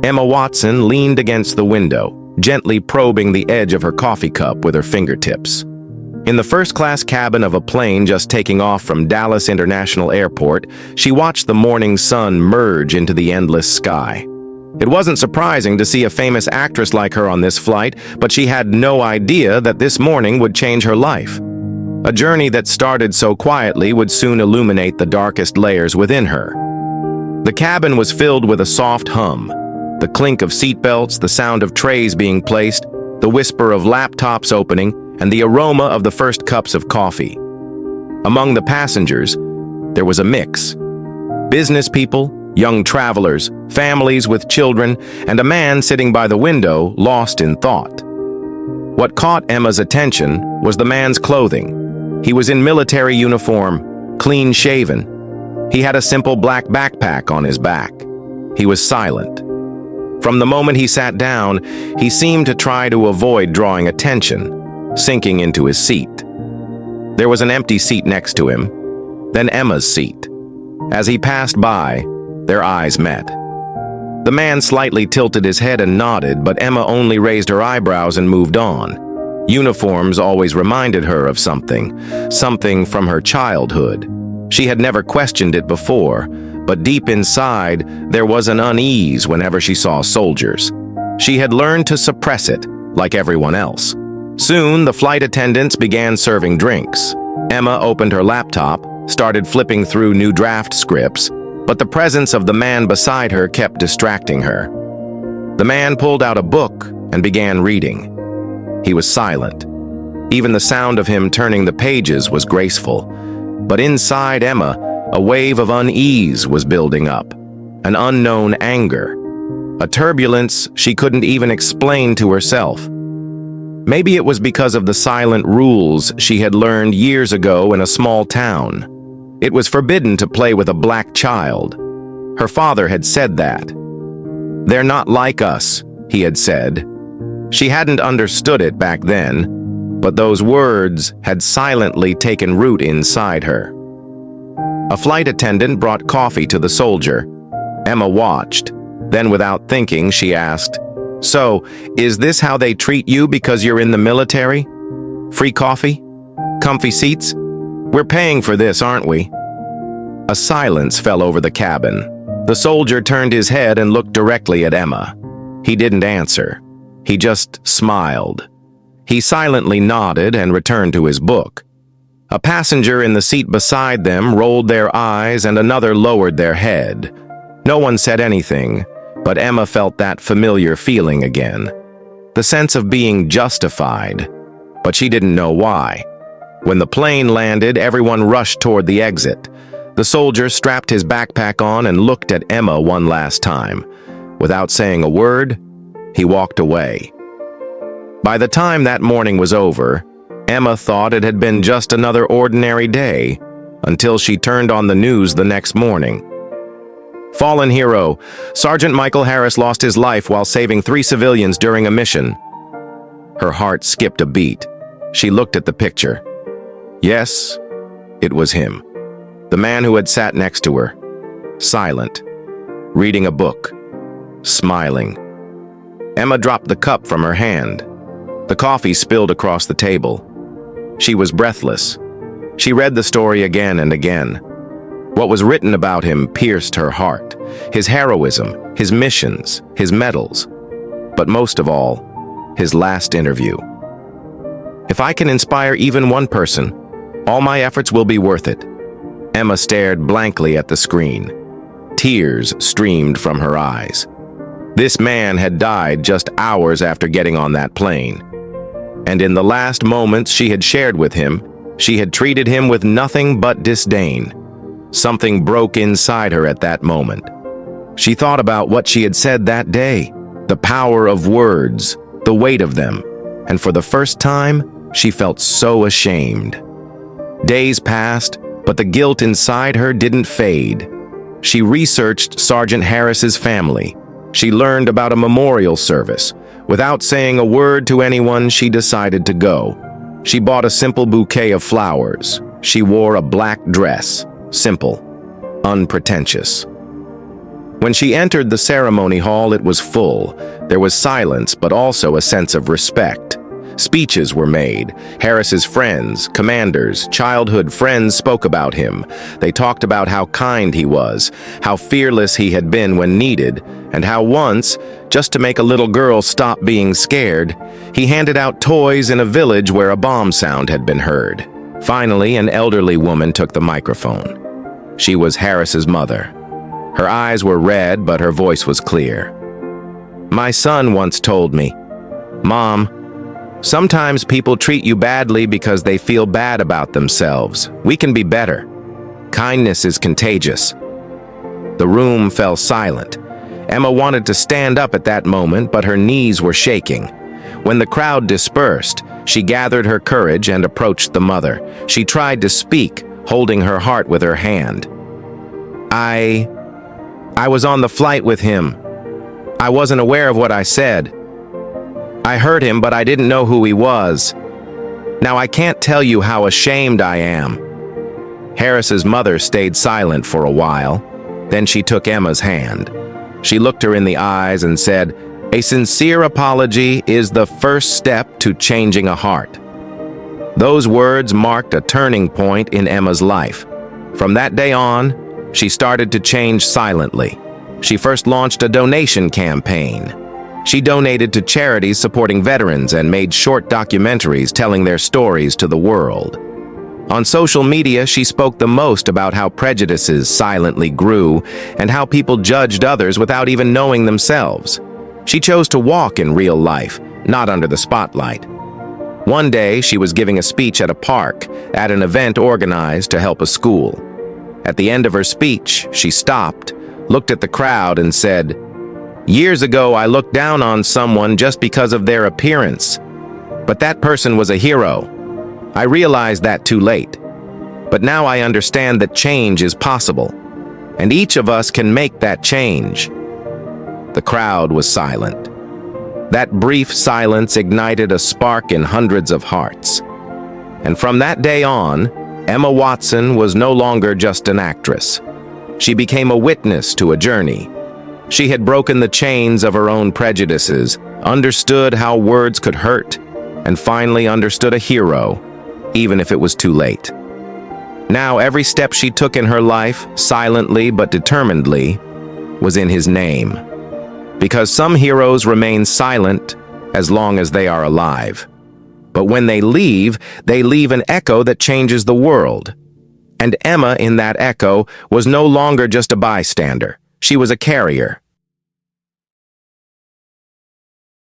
Emma Watson leaned against the window, gently probing the edge of her coffee cup with her fingertips. In the first-class cabin of a plane just taking off from Dallas International Airport, she watched the morning sun merge into the endless sky. It wasn't surprising to see a famous actress like her on this flight, but she had no idea that this morning would change her life. A journey that started so quietly would soon illuminate the darkest layers within her. The cabin was filled with a soft hum, the clink of seatbelts, the sound of trays being placed, the whisper of laptops opening, and the aroma of the first cups of coffee. Among the passengers, there was a mix. Business people, young travelers, families with children, and a man sitting by the window, lost in thought. What caught Emma's attention was the man's clothing. He was in military uniform, clean-shaven. He had a simple black backpack on his back. He was silent. From the moment he sat down, he seemed to try to avoid drawing attention, sinking into his seat. There was an empty seat next to him, then Emma's seat. As he passed by, their eyes met. The man slightly tilted his head and nodded, but Emma only raised her eyebrows and moved on. Uniforms always reminded her of something from her childhood. She had never questioned it before, but deep inside, there was an unease whenever she saw soldiers. She had learned to suppress it, like everyone else. Soon, the flight attendants began serving drinks. Emma opened her laptop, started flipping through new draft scripts, but the presence of the man beside her kept distracting her. The man pulled out a book and began reading. He was silent. Even the sound of him turning the pages was graceful. But inside Emma, a wave of unease was building up, an unknown anger, a turbulence she couldn't even explain to herself. Maybe it was because of the silent rules she had learned years ago in a small town. It was forbidden to play with a black child. Her father had said that. "They're not like us," he had said. She hadn't understood it back then, but those words had silently taken root inside her. A flight attendant brought coffee to the soldier. Emma watched. Then, without thinking, she asked, "So, is this how they treat you because you're in the military? Free coffee? Comfy seats? We're paying for this, aren't we?" A silence fell over the cabin. The soldier turned his head and looked directly at Emma. He didn't answer. He just smiled. He silently nodded and returned to his book. A passenger in the seat beside them rolled their eyes and another lowered their head. No one said anything, but Emma felt that familiar feeling again. The sense of being justified, but she didn't know why. When the plane landed, everyone rushed toward the exit. The soldier strapped his backpack on and looked at Emma one last time. Without saying a word, he walked away. By the time that morning was over, Emma thought it had been just another ordinary day, until she turned on the news the next morning. Fallen hero, Sergeant Michael Harris lost his life while saving 3 civilians during a mission. Her heart skipped a beat. She looked at the picture. Yes, it was him. The man who had sat next to her, silent, reading a book, smiling. Emma dropped the cup from her hand. The coffee spilled across the table. She was breathless. She read the story again and again. What was written about him pierced her heart. His heroism, his missions, his medals, but most of all, his last interview. If I can inspire even one person, all my efforts will be worth it. Emma stared blankly at the screen. Tears streamed from her eyes. This man had died just hours after getting on that plane. And in the last moments she had shared with him, she had treated him with nothing but disdain. Something broke inside her at that moment. She thought about what she had said that day, the power of words, the weight of them, and for the first time, she felt so ashamed. Days passed, but the guilt inside her didn't fade. She researched Sergeant Harris's family. She learned about a memorial service. Without saying a word to anyone, she decided to go. She bought a simple bouquet of flowers. She wore a black dress, simple, unpretentious. When she entered the ceremony hall, it was full. There was silence, but also a sense of respect. Speeches were made. Harris's friends, commanders, childhood friends spoke about him. They talked about how kind he was, how fearless he had been when needed, and how once, just to make a little girl stop being scared, he handed out toys in a village where a bomb sound had been heard. Finally, an elderly woman took the microphone. She was Harris's mother. Her eyes were red, but her voice was clear. "My son once told me, 'Mom, sometimes people treat you badly because they feel bad about themselves. We can be better. Kindness is contagious.'" The room fell silent. Emma wanted to stand up at that moment, but her knees were shaking. When the crowd dispersed, she gathered her courage and approached the mother. She tried to speak, holding her heart with her hand. I was on the flight with him. I wasn't aware of what I said. I heard him, but I didn't know who he was. Now I can't tell you how ashamed I am." Harris's mother stayed silent for a while. Then she took Emma's hand. She looked her in the eyes and said, "A sincere apology is the first step to changing a heart." Those words marked a turning point in Emma's life. From that day on, she started to change silently. She first launched a donation campaign. She donated to charities supporting veterans and made short documentaries telling their stories to the world. On social media, she spoke the most about how prejudices silently grew and how people judged others without even knowing themselves. She chose to walk in real life, not under the spotlight. One day, she was giving a speech at a park, at an event organized to help a school. At the end of her speech, she stopped, looked at the crowd, and said, "Years ago, I looked down on someone just because of their appearance. But that person was a hero. I realized that too late. But now I understand that change is possible, and each of us can make that change." The crowd was silent. That brief silence ignited a spark in hundreds of hearts. And from that day on, Emma Watson was no longer just an actress. She became a witness to a journey. She had broken the chains of her own prejudices, understood how words could hurt, and finally understood a hero, even if it was too late. Now every step she took in her life, silently but determinedly, was in his name. Because some heroes remain silent as long as they are alive. But when they leave an echo that changes the world. And Emma, in that echo, was no longer just a bystander. She was a carrier.